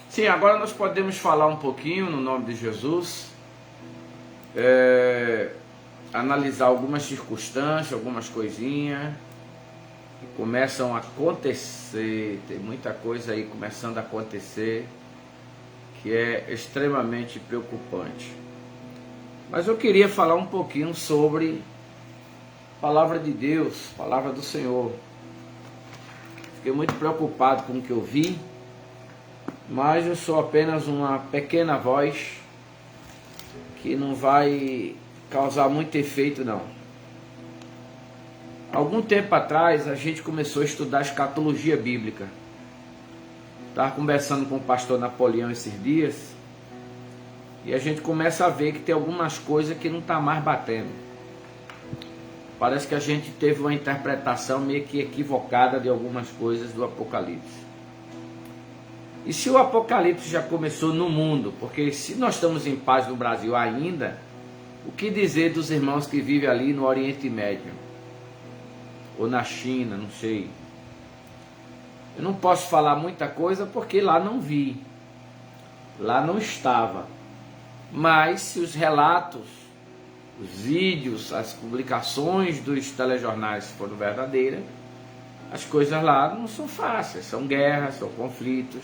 Sim, agora nós podemos falar um pouquinho no nome de Jesus, analisar algumas circunstâncias, algumas coisinhas que começam a acontecer, tem muita coisa aí começando a acontecer que é extremamente preocupante. Mas eu queria falar um pouquinho sobre a palavra de Deus, a palavra do Senhor. Fiquei muito preocupado com o que eu vi, mas eu sou apenas uma pequena voz que não vai causar muito efeito não. Algum tempo atrás a gente começou a estudar escatologia bíblica. Estava conversando com o pastor Napoleão esses dias e a gente começa a ver que tem algumas coisas que não está mais batendo. Parece que a gente teve uma interpretação meio que equivocada de algumas coisas do Apocalipse. E se o Apocalipse já começou no mundo, porque se nós estamos em paz no Brasil ainda, o que dizer dos irmãos que vivem ali no Oriente Médio? Ou na China, não sei. Eu não posso falar muita coisa porque lá não vi. Lá não estava. Mas se os relatos, os vídeos, as publicações dos telejornais foram verdadeiras, as coisas lá não são fáceis. São guerras, são conflitos,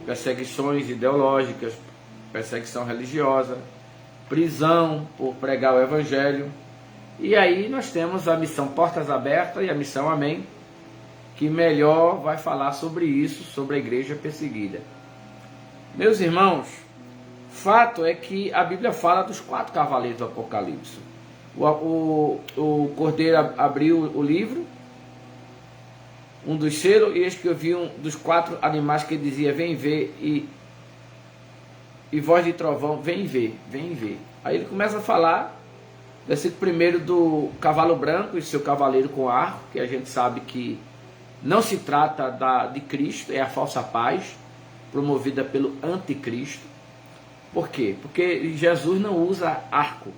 perseguições ideológicas, perseguição religiosa, prisão por pregar o Evangelho. E aí nós temos a missão Portas Abertas e a missão Amém, que melhor vai falar sobre isso, sobre a igreja perseguida. Meus irmãos, fato é que a Bíblia fala dos 4 cavaleiros do Apocalipse. O Cordeiro abriu o livro, um dos selos, e eis que eu vi um dos 4 animais que dizia: vem ver, e voz de trovão, vem ver, vem ver. Aí ele começa a falar, versículo 1 do cavalo branco e seu cavaleiro com arco, que a gente sabe que não se trata de Cristo, é a falsa paz, promovida pelo anticristo. Por quê? Porque Jesus não usa arco.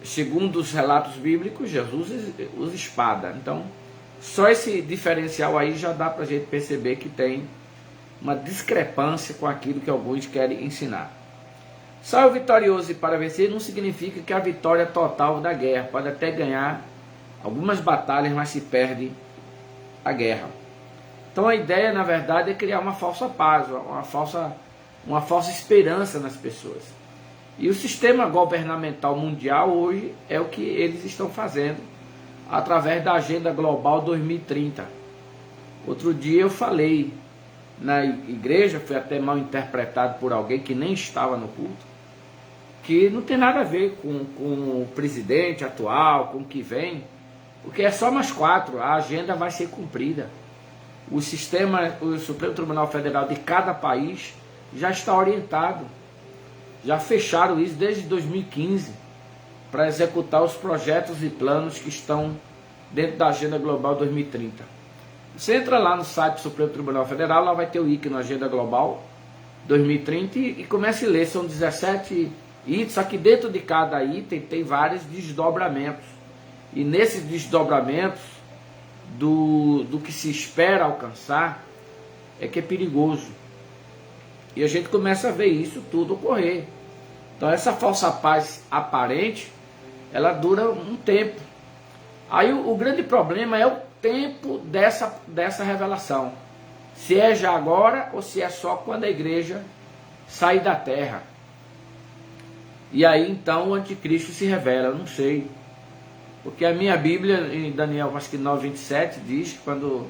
Segundo os relatos bíblicos, Jesus usa espada. Então, só esse diferencial aí já dá para a gente perceber que tem uma discrepância com aquilo que alguns querem ensinar. Saiu vitorioso e para vencer não significa que a vitória total da guerra. Pode até ganhar algumas batalhas, mas se perde a guerra. Então a ideia, na verdade, é criar uma falsa paz, uma falsa esperança nas pessoas. E o sistema governamental mundial hoje é o que eles estão fazendo através da Agenda Global 2030. Outro dia eu falei na igreja, foi até mal interpretado por alguém que nem estava no culto, que não tem nada a ver com o presidente atual, com o que vem, porque é só mais 4, a agenda vai ser cumprida. O Supremo Tribunal Federal de cada país já está orientado, já fecharam isso desde 2015, para executar os projetos e planos que estão dentro da Agenda Global 2030. Você entra lá no site do Supremo Tribunal Federal, lá vai ter o ícone Agenda Global 2030 e começa a ler, são 17 itens, só que dentro de cada item tem vários desdobramentos. E nesses desdobramentos do que se espera alcançar é que é perigoso. E a gente começa a ver isso tudo ocorrer. Então essa falsa paz aparente, ela dura um tempo. Aí o grande problema é o tempo dessa revelação. Se é já agora ou se é só quando a igreja sair da terra. E aí então o anticristo se revela, eu não sei. Porque a minha Bíblia, em Daniel, acho que 9:27, diz que quando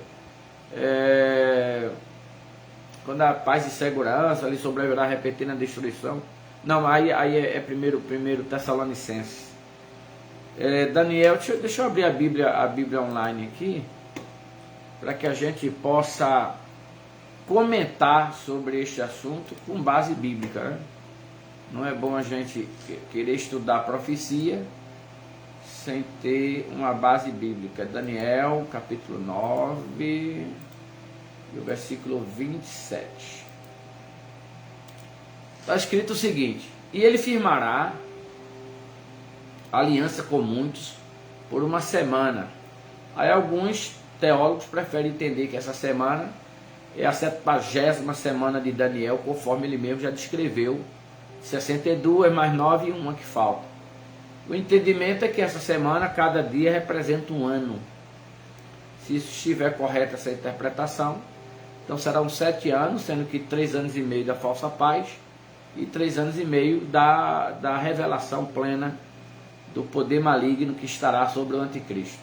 a paz e segurança ali sobrevirá repentina destruição. Não, aí é primeiro Tessalonicenses. Daniel, deixa eu abrir a Bíblia online aqui, para que a gente possa comentar sobre este assunto com base bíblica, né? Não é bom a gente querer estudar profecia sem ter uma base bíblica. Daniel, capítulo 9, e o versículo 27. Está escrito o seguinte: e ele firmará aliança com muitos por uma semana. Aí alguns teólogos preferem entender que essa semana é a 70ª semana de Daniel, conforme ele mesmo já descreveu, 62 mais 9 e uma que falta. O entendimento é que essa semana, cada dia representa um ano. Se isso estiver correta, essa interpretação, então serão 7 anos, sendo que 3 anos e meio da falsa paz e 3 anos e meio da revelação plena do poder maligno que estará sobre o anticristo.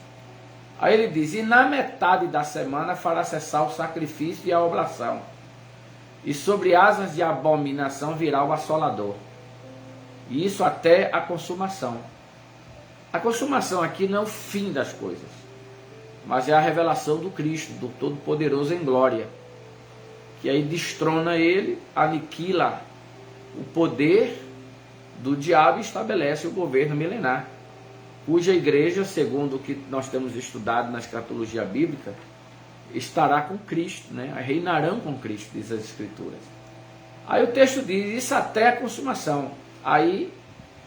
Aí ele diz, e na metade da semana fará cessar o sacrifício e a oblação, e sobre asas de abominação virá o assolador, e isso até a consumação. A consumação aqui não é o fim das coisas, mas é a revelação do Cristo, do Todo-Poderoso em glória, que aí destrona ele, aniquila o poder do diabo e estabelece o governo milenar, cuja igreja, segundo o que nós temos estudado na escatologia bíblica, estará com Cristo, né? Reinarão com Cristo, diz as Escrituras. Aí o texto diz, isso até a consumação. Aí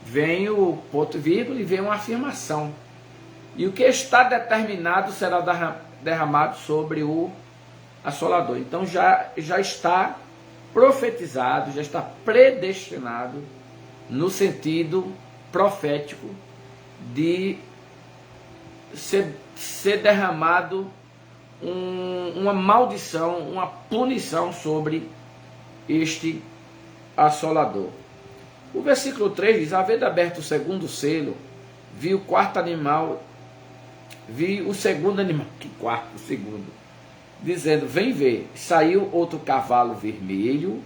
vem o ponto vírgula e vem uma afirmação. E o que está determinado será derramado sobre o assolador. Então já está profetizado, já está predestinado no sentido profético de ser derramado uma maldição, uma punição sobre este assolador. O versículo 3 diz, havendo aberto o segundo selo, vi o quarto animal, vi o segundo animal, que quarto, o segundo, dizendo, vem ver, saiu outro cavalo vermelho,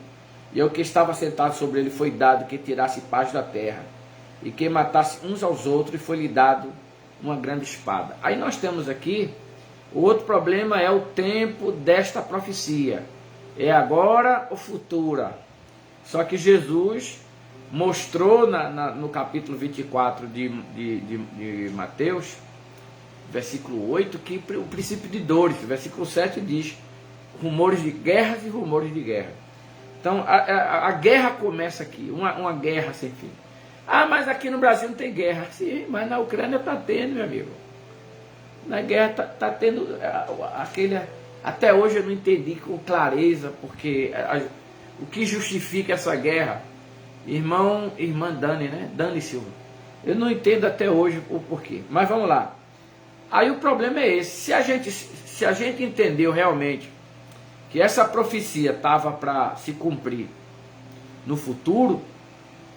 e ao que estava sentado sobre ele foi dado que tirasse paz da terra, e que matasse uns aos outros, e foi-lhe dado uma grande espada. Aí nós temos aqui, o outro problema é o tempo desta profecia, é agora ou futura. Só que Jesus mostrou no capítulo 24 de Mateus, versículo 8, que o princípio de dores. Versículo 7 diz, rumores de guerras e rumores de guerra. Então a guerra começa aqui, uma guerra sem fim. Ah, mas aqui no Brasil não tem guerra. Sim, mas na Ucrânia está tendo, meu amigo. Na guerra está tendo aquele... Até hoje eu não entendi com clareza, porque o que justifica essa guerra, irmã Dani, né? Dani Silva. Eu não entendo até hoje o porquê. Mas vamos lá. Aí o problema é esse. Se a gente entendeu realmente que essa profecia estava para se cumprir no futuro,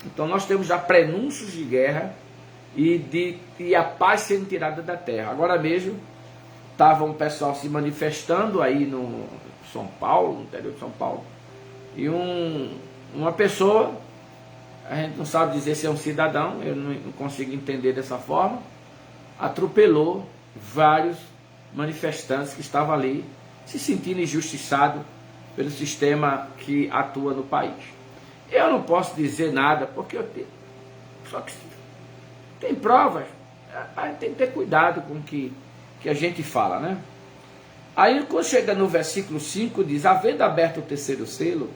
então nós temos já prenúncios de guerra e a paz sendo tirada da terra. Agora mesmo estava um pessoal se manifestando aí no São Paulo, no interior de São Paulo, e uma pessoa, a gente não sabe dizer se é um cidadão, eu não consigo entender dessa forma, atropelou vários manifestantes que estavam ali se sentindo injustiçados pelo sistema que atua no país. Eu não posso dizer nada, porque só que tem provas, a gente tem que ter cuidado com o que a gente fala, né? Aí quando chega no versículo 5, diz, havendo aberto o terceiro selo,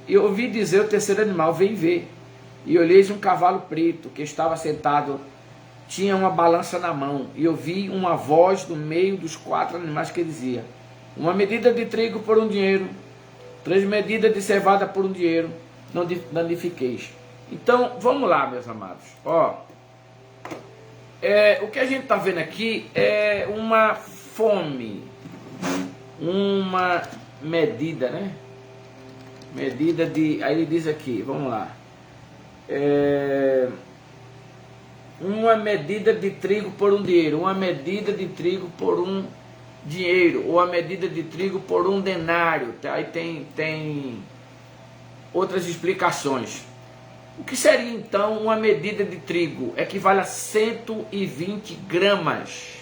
eu ouvi dizer o terceiro animal, vem ver, e olheis um cavalo preto, que estava sentado, tinha uma balança na mão, e ouvi uma voz do meio dos 4 animais que dizia, uma medida de trigo por 1 dinheiro, 3 medidas de cevada por 1 dinheiro, não danifiqueis. Então, vamos lá, meus amados. Ó, o que a gente está vendo aqui é uma fome, uma medida, né? Medida de... Aí ele diz aqui, vamos lá. Uma medida de trigo por 1 dinheiro, uma medida de trigo por 1 dinheiro, ou a medida de trigo por 1 denário. Aí tem outras explicações. O que seria então uma medida de trigo? Equivale a 120 gramas.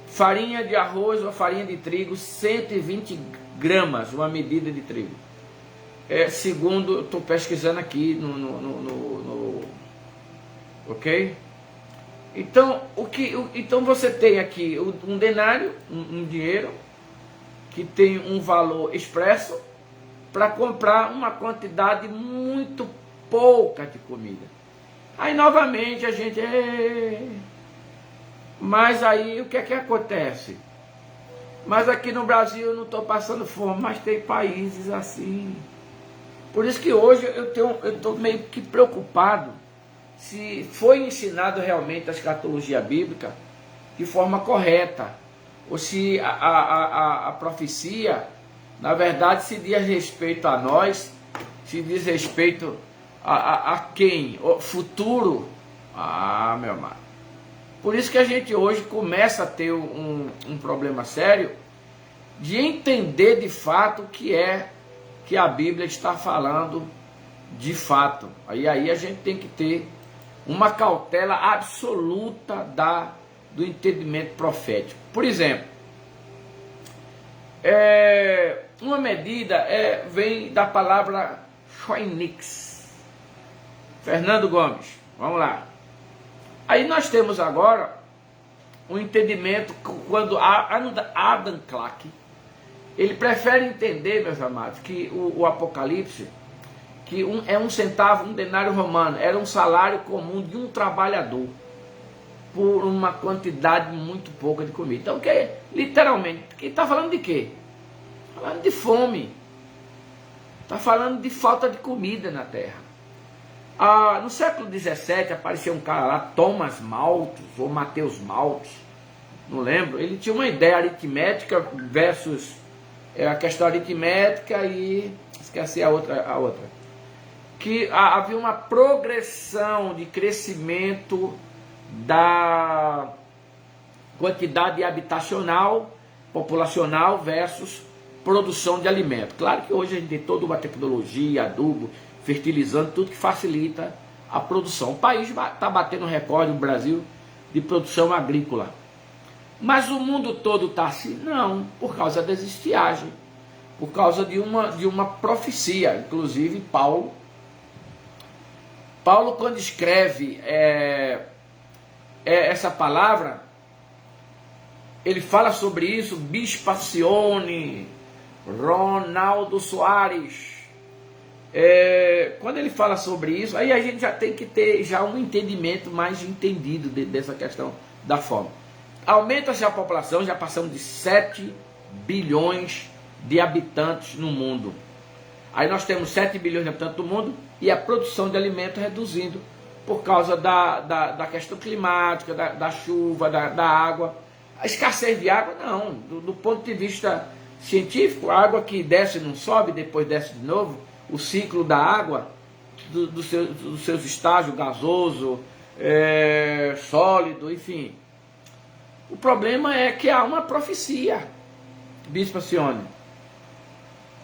Farinha de arroz ou farinha de trigo, 120 gramas, uma medida de trigo. Segundo, eu estou pesquisando aqui ok? Então, então você tem aqui um denário, um dinheiro, que tem um valor expresso, para comprar uma quantidade muito pouca de comida. Aí novamente a gente... Mas aí o que é que acontece? Mas aqui no Brasil eu não estou passando fome, mas tem países assim. Por isso que hoje eu estou meio que preocupado se foi ensinado realmente a escatologia bíblica de forma correta, ou se a profecia, na verdade, se diz respeito a nós, se diz respeito a quem? O futuro. Ah, meu amado. Por isso que a gente hoje começa a ter um problema sério de entender de fato o que é que a Bíblia está falando de fato. Aí a gente tem que ter uma cautela absoluta do entendimento profético. Por exemplo, uma medida vem da palavra Phoenix. Fernando Gomes, vamos lá. Aí nós temos agora um entendimento quando Adam Clarke, ele prefere entender, meus amados, que o Apocalipse, que um centavo, um denário romano, era um salário comum de um trabalhador por uma quantidade muito pouca de comida. Então, literalmente, que está falando de quê? Falando de fome. Está falando de falta de comida na terra. No século XVII apareceu um cara lá, Thomas Malthus, ou Mateus Malthus, não lembro. Ele tinha uma ideia aritmética versus a questão aritmética e esqueci a outra. Que havia uma progressão de crescimento da quantidade habitacional, populacional versus produção de alimento. Claro que hoje a gente tem toda uma tecnologia, adubo, fertilizante, tudo que facilita a produção. O país está batendo recorde, o Brasil, de produção agrícola. Mas o mundo todo está assim? Não, por causa das estiagens, por causa de uma profecia. Inclusive Paulo, quando escreve essa palavra, ele fala sobre isso, Bispacione, Ronaldo Soares. Quando ele fala sobre isso, aí a gente já tem que ter já um entendimento mais entendido dessa questão da fome. Aumenta-se a população, já passamos de 7 bilhões de habitantes no mundo. Aí nós temos 7 bilhões de habitantes do mundo e a produção de alimento reduzindo por causa da questão climática, da chuva, da água. A escassez de água, não. Do ponto de vista científico, a água que desce não sobe, depois desce de novo. O ciclo da água, dos seus estágios, gasoso, sólido, enfim. O problema é que há uma profecia, Bispo Sione.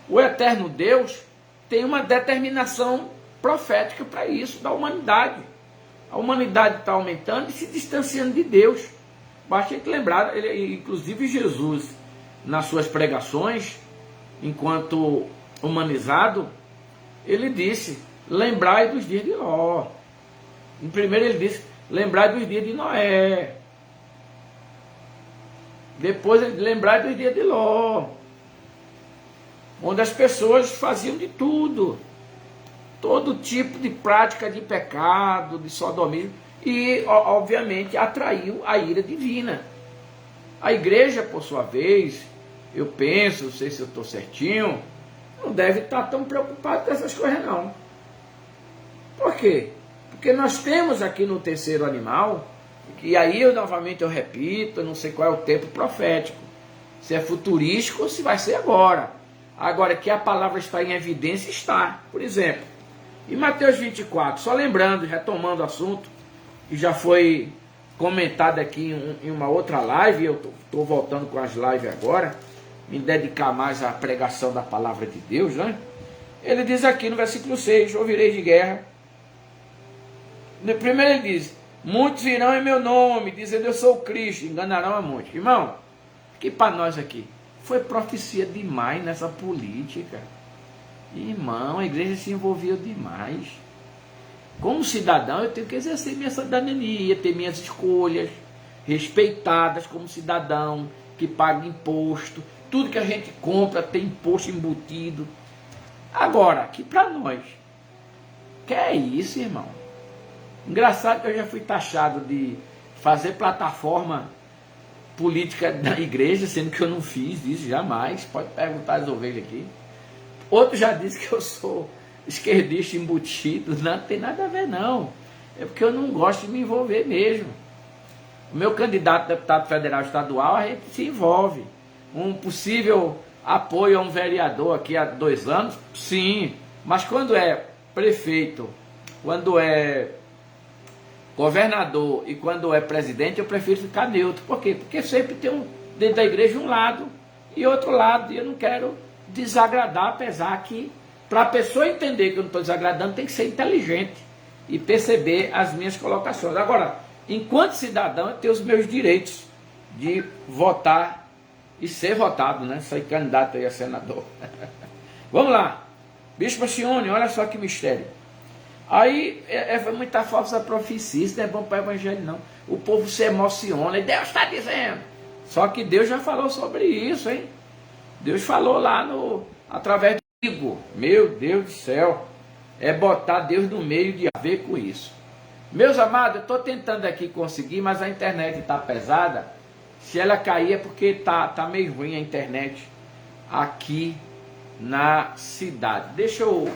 O eterno Deus tem uma determinação profética para isso, da humanidade. A humanidade está aumentando e se distanciando de Deus. Basta que lembrar, inclusive Jesus, nas suas pregações, enquanto humanizado, ele disse, lembrai dos dias de Ló. Em primeiro ele disse, lembrai dos dias de Noé. Depois ele lembrai dos dias de Ló, onde as pessoas faziam de tudo, todo tipo de prática de pecado, de sodomismo, e obviamente atraiu a ira divina. A igreja, por sua vez, eu penso, não sei se eu estou certinho, não deve estar tão preocupado com essas coisas não. Por quê? Porque nós temos aqui no terceiro animal, e aí novamente eu repito, eu não sei qual é o tempo profético, se é futurístico ou se vai ser agora. Agora que a palavra está em evidência, está. Por exemplo, em Mateus 24, só lembrando, retomando o assunto, que já foi comentado aqui em uma outra live, eu estou voltando com as lives agora, me dedicar mais à pregação da palavra de Deus, né? Ele diz aqui no versículo 6, ouvireis de guerra. Primeiro ele diz, muitos virão em meu nome, dizendo eu sou o Cristo, enganarão a muitos. Irmão, que para nós aqui, foi profecia demais nessa política. Irmão, a igreja se envolveu demais. Como cidadão, eu tenho que exercer minha cidadania, ter minhas escolhas respeitadas como cidadão, que paga imposto. Tudo que a gente compra tem imposto embutido. Agora, aqui para nós, que é isso, irmão? Engraçado que eu já fui taxado de fazer plataforma política da igreja, sendo que eu não fiz isso jamais. Pode perguntar às ovelhas aqui. Outro já disse que eu sou esquerdista embutido. Não tem nada a ver, não. É porque eu não gosto de me envolver mesmo. O meu candidato a deputado federal estadual, a gente se envolve. Um possível apoio a um vereador aqui há 2 anos, sim. Mas quando é prefeito, quando é governador e quando é presidente, eu prefiro ficar neutro. Por quê? Porque sempre tem dentro da igreja um lado e outro lado. E eu não quero desagradar, apesar que para a pessoa entender que eu não estou desagradando, tem que ser inteligente e perceber as minhas colocações. Agora, enquanto cidadão, eu tenho os meus direitos de votar e ser votado, né? Sair candidato aí a senador. Vamos lá. Bispo Sione, olha só que mistério. Aí é muita falsa profecia, isso não é bom para o evangelho, não. O povo se emociona e Deus está dizendo. Só que Deus já falou sobre isso, hein? Deus falou lá através do Igor. Meu Deus do céu. É botar Deus no meio de haver com isso. Meus amados, eu estou tentando aqui conseguir, mas a internet está pesada. Se ela cair é porque tá meio ruim a internet aqui na cidade. Deixa eu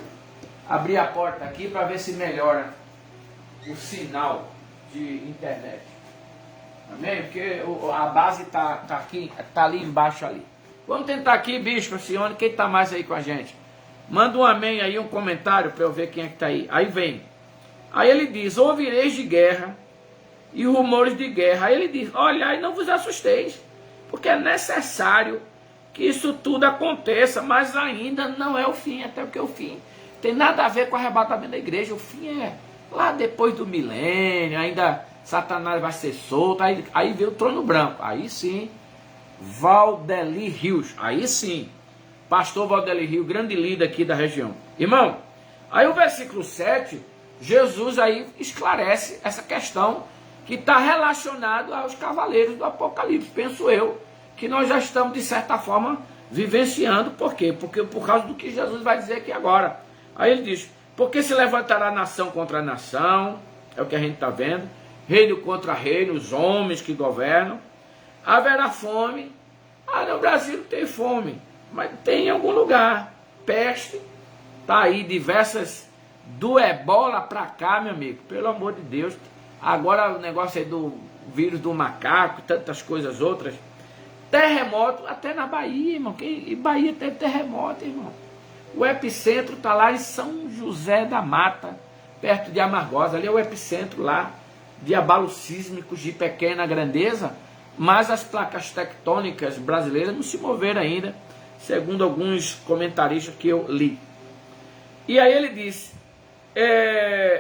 abrir a porta aqui para ver se melhora o sinal de internet. Amém? Porque a base está aqui, está ali embaixo ali. Vamos tentar aqui, Bispo Sione, quem está mais aí com a gente? Manda um amém aí, um comentário para eu ver quem é que está aí. Aí vem. Aí ele diz, ouvireis de guerra e rumores de guerra. Aí ele diz, olhai, não vos assusteis, porque é necessário que isso tudo aconteça, mas ainda não é o fim, até porque o fim tem nada a ver com o arrebatamento da igreja. O fim é lá depois do milênio, ainda Satanás vai ser solto, aí vem o trono branco. Aí sim, Valdeli Rios, aí sim, pastor Valdeli Rios, grande líder aqui da região. Irmão, aí o versículo 7, Jesus aí esclarece essa questão que está relacionado aos cavaleiros do Apocalipse. Penso eu que nós já estamos, de certa forma, vivenciando. Por quê? Porque por causa do que Jesus vai dizer aqui agora. Aí ele diz, porque se levantará nação contra nação, é o que a gente está vendo, reino contra reino, os homens que governam, haverá fome. No Brasil não tem fome, mas tem em algum lugar, peste, está aí diversas, do ebola para cá, meu amigo, pelo amor de Deus. Agora o negócio aí do vírus do macaco, tantas coisas outras. Terremoto, até na Bahia, irmão. Em Bahia teve terremoto, irmão. O epicentro está lá em São José da Mata, perto de Amargosa. Ali é o epicentro lá de abalos sísmicos de pequena grandeza, mas as placas tectônicas brasileiras não se moveram ainda, segundo alguns comentaristas que eu li. E aí ele diz,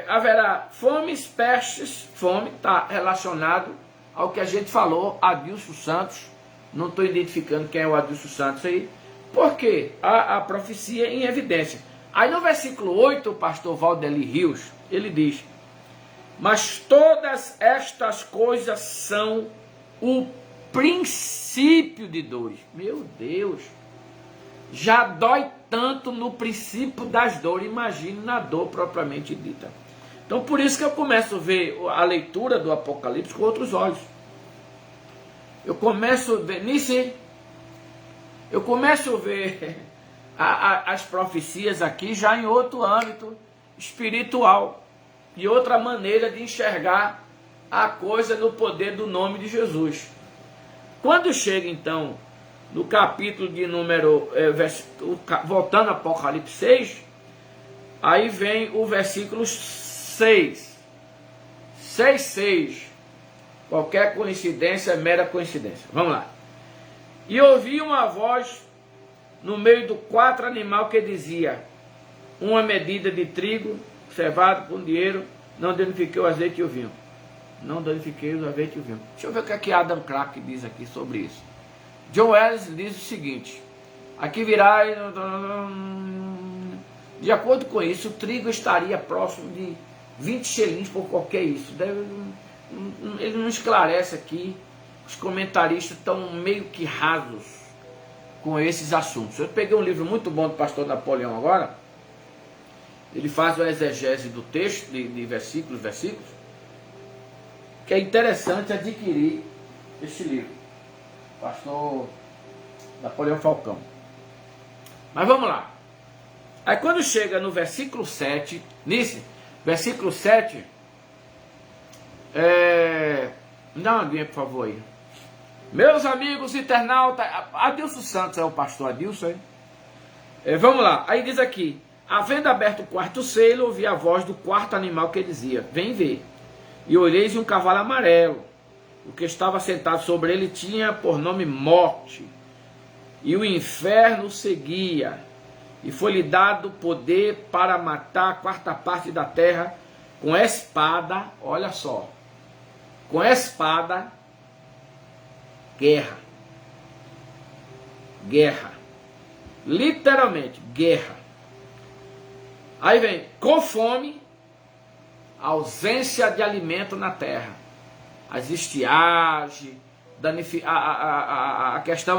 haverá fomes, pestes, fome, está relacionado ao que a gente falou, Adilson Santos, não estou identificando quem é o Adilson Santos aí, porque a profecia em evidência. Aí no versículo 8, o pastor Valdeli Rios, ele diz, mas todas estas coisas são o princípio de dores. Meu Deus, já dói tanto no princípio das dores, imagine na dor propriamente dita. Então por isso que eu começo a ver a leitura do Apocalipse com outros olhos. Eu começo a ver nisso, eu começo a ver as profecias aqui já em outro âmbito espiritual, de outra maneira de enxergar a coisa no poder do nome de Jesus. Quando chega então no capítulo de número, voltando a Apocalipse 6, aí vem o versículo 6. 6. Qualquer coincidência é mera coincidência. Vamos lá. E ouvi uma voz no meio do 4 animal que dizia, uma medida de trigo, cevado com dinheiro, não danifiquei o azeite e o vinho. Não danifiquei o azeite e o vinho. Deixa eu ver o que Adam Clarke diz aqui sobre isso. John Ellis diz o seguinte, aqui virá, de acordo com isso, o trigo estaria próximo de 20 shillings por qualquer isso. Ele não esclarece aqui, os comentaristas estão meio que rasos com esses assuntos. Eu peguei um livro muito bom do pastor Napoleão agora, ele faz uma exegese do texto, de versículos, que é interessante adquirir este livro. pastor Napoleão Falcão. Mas vamos lá. Aí quando chega no versículo 7, versículo 7, me dá uma aguinha, por favor, aí. Meus amigos internautas, Adilson Santos é o pastor Adilson, hein? Vamos lá, aí diz aqui: havendo aberto o quarto selo, ouvi a voz do quarto animal que dizia: vem ver. E olheis um cavalo amarelo. O que estava sentado sobre ele tinha por nome Morte, e o inferno seguia. E foi-lhe dado poder para matar a quarta parte da terra com espada. Olha só, com espada, guerra. Guerra. Literalmente, guerra. Aí vem, com fome, ausência de alimento na terra. As estiagens, a questão,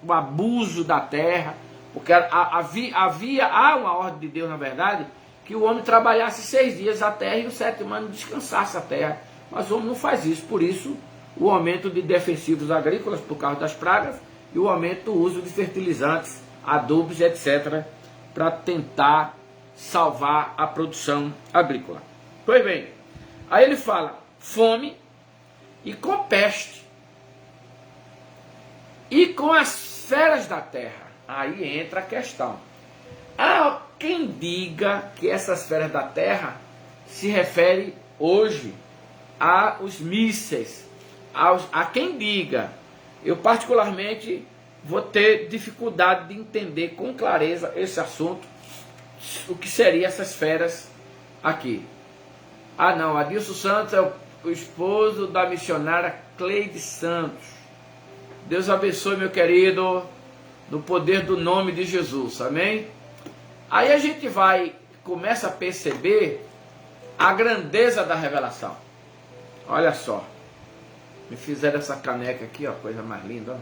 o abuso da terra. Porque há uma ordem de Deus, na verdade, que o homem trabalhasse 6 dias a terra e o 7º ano descansasse a terra. Mas o homem não faz isso. Por isso, o aumento de defensivos agrícolas por causa das pragas e o aumento do uso de fertilizantes, adubos, etc., para tentar salvar a produção agrícola. Pois bem, aí ele fala fome e com peste e com as feras da terra. Aí entra a questão. Há quem diga que essas feras da terra se refere hoje aos mísseis. A quem diga. Eu particularmente vou ter dificuldade de entender com clareza esse assunto, o que seriam essas feras aqui. Ah não, Adilson Santos é o esposo da missionária Cleide Santos. Deus abençoe, meu querido, no poder do nome de Jesus, amém? Aí a gente começa a perceber a grandeza da revelação. Olha só, me fizeram essa caneca aqui, ó, coisa mais linda, ó.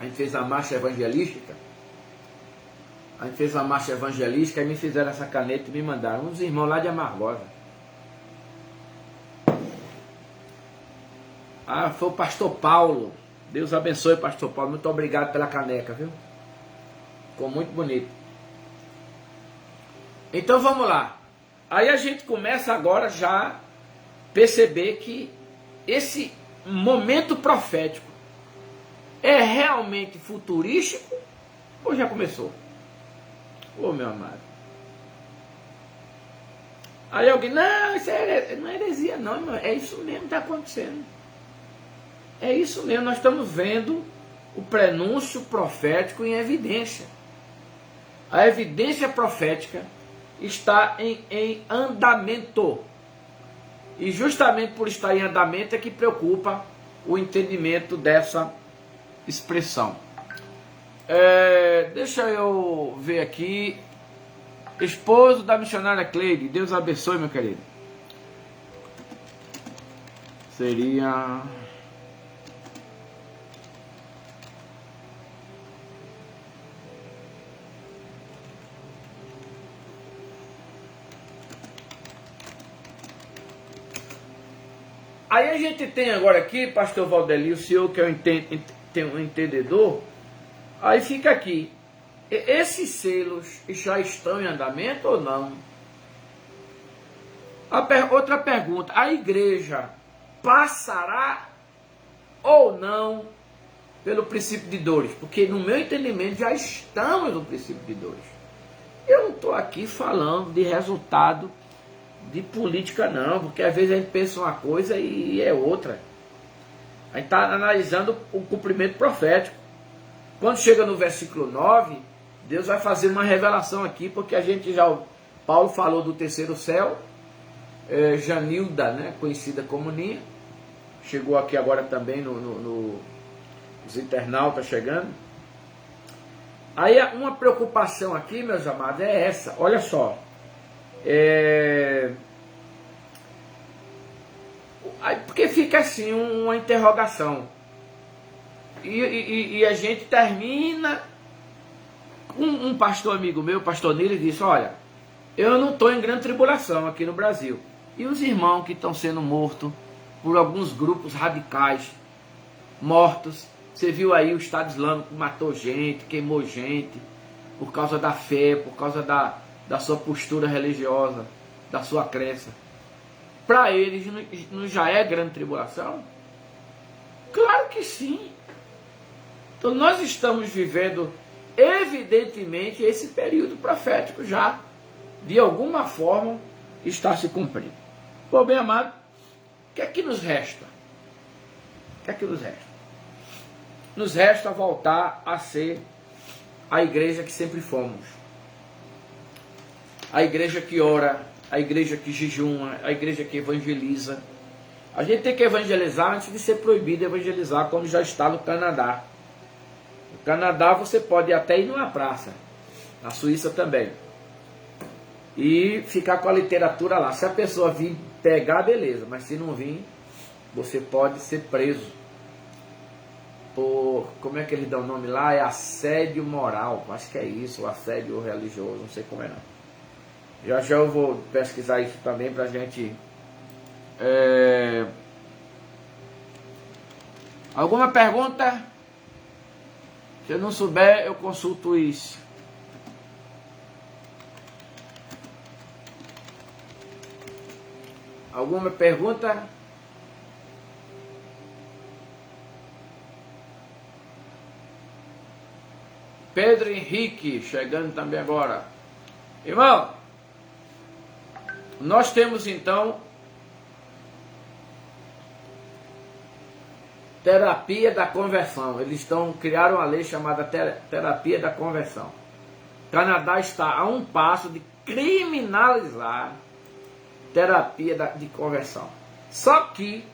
A gente fez a marcha evangelística. E me fizeram essa caneta e me mandaram. Uns irmãos lá de Amargosa. Ah, foi o pastor Paulo. Deus abençoe, pastor Paulo. Muito obrigado pela caneca, viu? Ficou muito bonito. Então vamos lá. Aí a gente começa agora já a perceber que esse momento profético é realmente futurístico ou já começou? Ô meu amado. Aí alguém, não, isso não é heresia não, irmão. É isso mesmo que está acontecendo. É isso mesmo, nós estamos vendo o prenúncio profético em evidência. A evidência profética está em andamento. E justamente por estar em andamento é que preocupa o entendimento dessa expressão. Deixa eu ver aqui. Esposo da missionária Cleide. Deus abençoe, meu querido. Seria... Aí a gente tem agora aqui, pastor Valdeli, o senhor que é um entendedor, aí fica aqui, esses selos já estão em andamento ou não? Outra pergunta, a igreja passará ou não pelo princípio de dores? Porque no meu entendimento já estamos no princípio de dores. Eu não estou aqui falando de resultado de política não, porque às vezes a gente pensa uma coisa e é outra. A gente está analisando o cumprimento profético. Quando chega no versículo 9, Deus vai fazer uma revelação aqui, porque a gente já, Paulo falou do terceiro céu, Janilda, né, conhecida como Ninha, chegou aqui agora também os internautas chegando. Aí uma preocupação aqui, meus amados, é essa, olha só. Porque fica assim uma interrogação e a gente termina. Um pastor amigo meu, pastor Nilo, disse: olha, eu não estou em grande tribulação aqui no Brasil, e os irmãos que estão sendo mortos por alguns grupos radicais, mortos. Você viu aí o Estado Islâmico matou gente, queimou gente, por causa da fé, por causa da sua postura religiosa, da sua crença. Para eles não já é grande tribulação? Claro que sim. Então nós estamos vivendo, evidentemente, esse período profético já, de alguma forma, está se cumprindo. Pô, bem amado, o que é que nos resta? O que é que nos resta? Nos resta voltar a ser a igreja que sempre fomos. A igreja que ora, a igreja que jejuma, a igreja que evangeliza. A gente tem que evangelizar antes de ser proibido evangelizar, como já está no Canadá. No Canadá você pode até ir numa praça, na Suíça também, e ficar com a literatura lá. Se a pessoa vir pegar, beleza, mas se não vir, você pode ser preso por, como é que eles dão o nome lá? É assédio moral, acho que é isso, o assédio religioso, não sei como é não. Já já eu vou pesquisar isso também pra gente. Alguma pergunta? Se eu não souber, eu consulto isso. Alguma pergunta? Pedro Henrique, chegando também agora. Irmão, nós temos então terapia da conversão. Eles criaram uma lei chamada terapia da conversão. O Canadá está a um passo de criminalizar terapia de conversão. Só que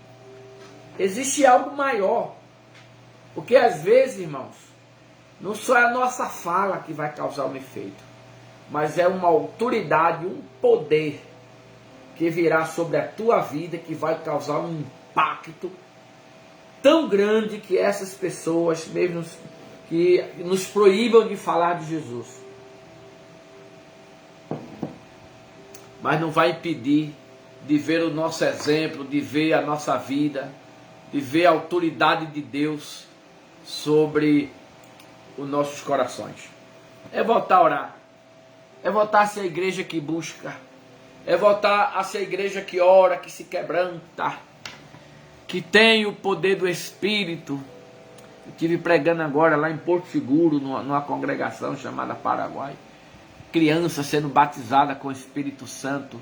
existe algo maior. Porque às vezes, irmãos, não só é a nossa fala que vai causar um efeito, mas é uma autoridade, um poder que virá sobre a tua vida, que vai causar um impacto tão grande que essas pessoas, mesmo que nos proíbam de falar de Jesus, mas não vai impedir de ver o nosso exemplo, de ver a nossa vida, de ver a autoridade de Deus sobre os nossos corações. É voltar a orar, é voltar a ser a igreja que busca, é voltar a ser a igreja que ora, que se quebranta, que tem o poder do Espírito. Eu estive pregando agora lá em Porto Seguro, numa congregação chamada Paraguai. Criança sendo batizada com o Espírito Santo.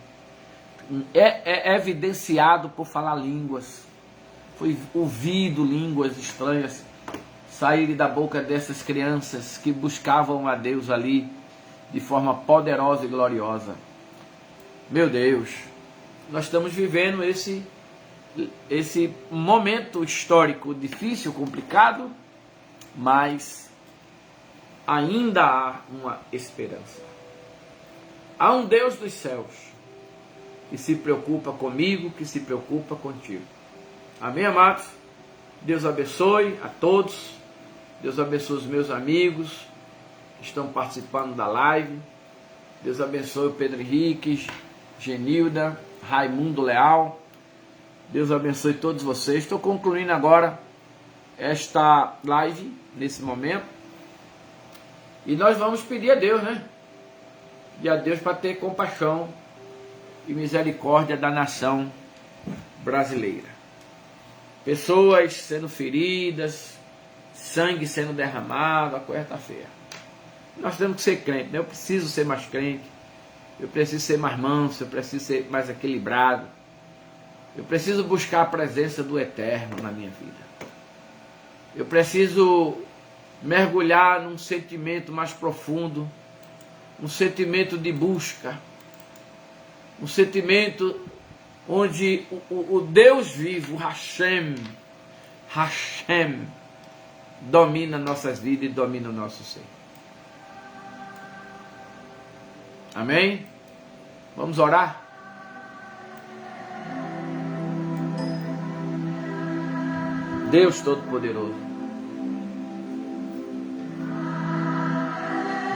É evidenciado por falar línguas. Foi ouvido línguas estranhas saírem da boca dessas crianças que buscavam a Deus ali de forma poderosa e gloriosa. Meu Deus, nós estamos vivendo esse momento histórico difícil, complicado, mas ainda há uma esperança. Há um Deus dos céus que se preocupa comigo, que se preocupa contigo. Amém, amados? Deus abençoe a todos. Deus abençoe os meus amigos que estão participando da live. Deus abençoe o Pedro Henrique, Genilda, Raimundo Leal. Deus abençoe todos vocês. Estou concluindo agora esta live, nesse momento. E nós vamos pedir a Deus, né? E a Deus para ter compaixão e misericórdia da nação brasileira. Pessoas sendo feridas, sangue sendo derramado, a coisa está feia. Nós temos que ser crente, né? Eu preciso ser mais crente, eu preciso ser mais manso, eu preciso ser mais equilibrado, eu preciso buscar a presença do Eterno na minha vida. Eu preciso mergulhar num sentimento mais profundo, um sentimento de busca, um sentimento onde o Deus vivo, o Hashem, domina nossas vidas e domina o nosso ser. Amém? Vamos orar? Deus Todo-Poderoso,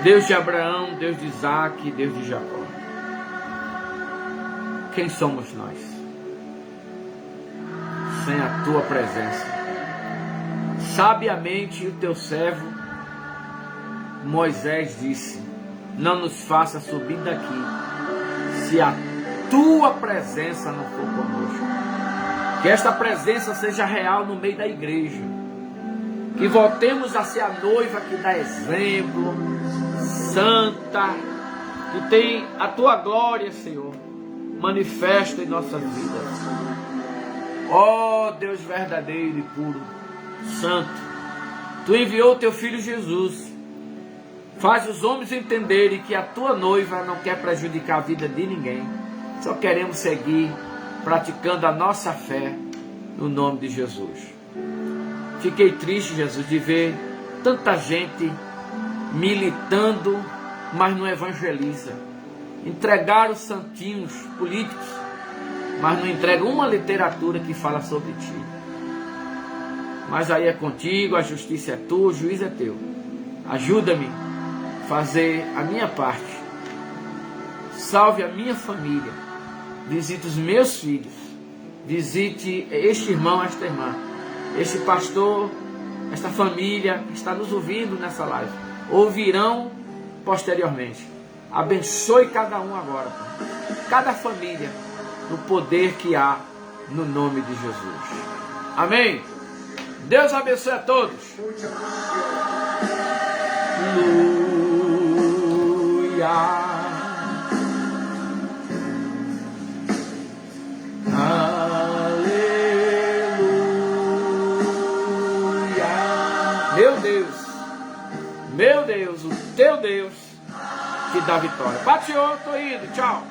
Deus de Abraão, Deus de Isaac, Deus de Jacó. Quem somos nós? sem a tua presença. Sabiamente o teu servo Moisés disse: não nos faça subir daqui, se a tua presença não for conosco. Que esta presença seja real no meio da igreja. Que voltemos a ser a noiva que dá exemplo, santa, que tem a tua glória, Senhor, manifesta em nossas vidas. Ó Deus verdadeiro e puro, santo, tu enviou o teu filho Jesus. Faz os homens entenderem que a tua noiva não quer prejudicar a vida de ninguém. Só queremos seguir praticando a nossa fé no nome de Jesus. Fiquei triste, Jesus, de ver tanta gente militando, mas não evangeliza. Entregaram os santinhos políticos, mas não entregam uma literatura que fala sobre ti. Mas aí é contigo, a justiça é tua, o juiz é teu. Ajuda-me a fazer a minha parte. Salve a minha família. Visite os meus filhos. Visite este irmão, esta irmã, este pastor, esta família que está nos ouvindo nessa live. Ouvirão posteriormente. Abençoe cada um agora, Pai. Cada família, no poder que há no nome de Jesus. Amém. Deus abençoe a todos. Aleluia. Meu Deus, o teu Deus te dá vitória. Bate, eu tô indo, tchau.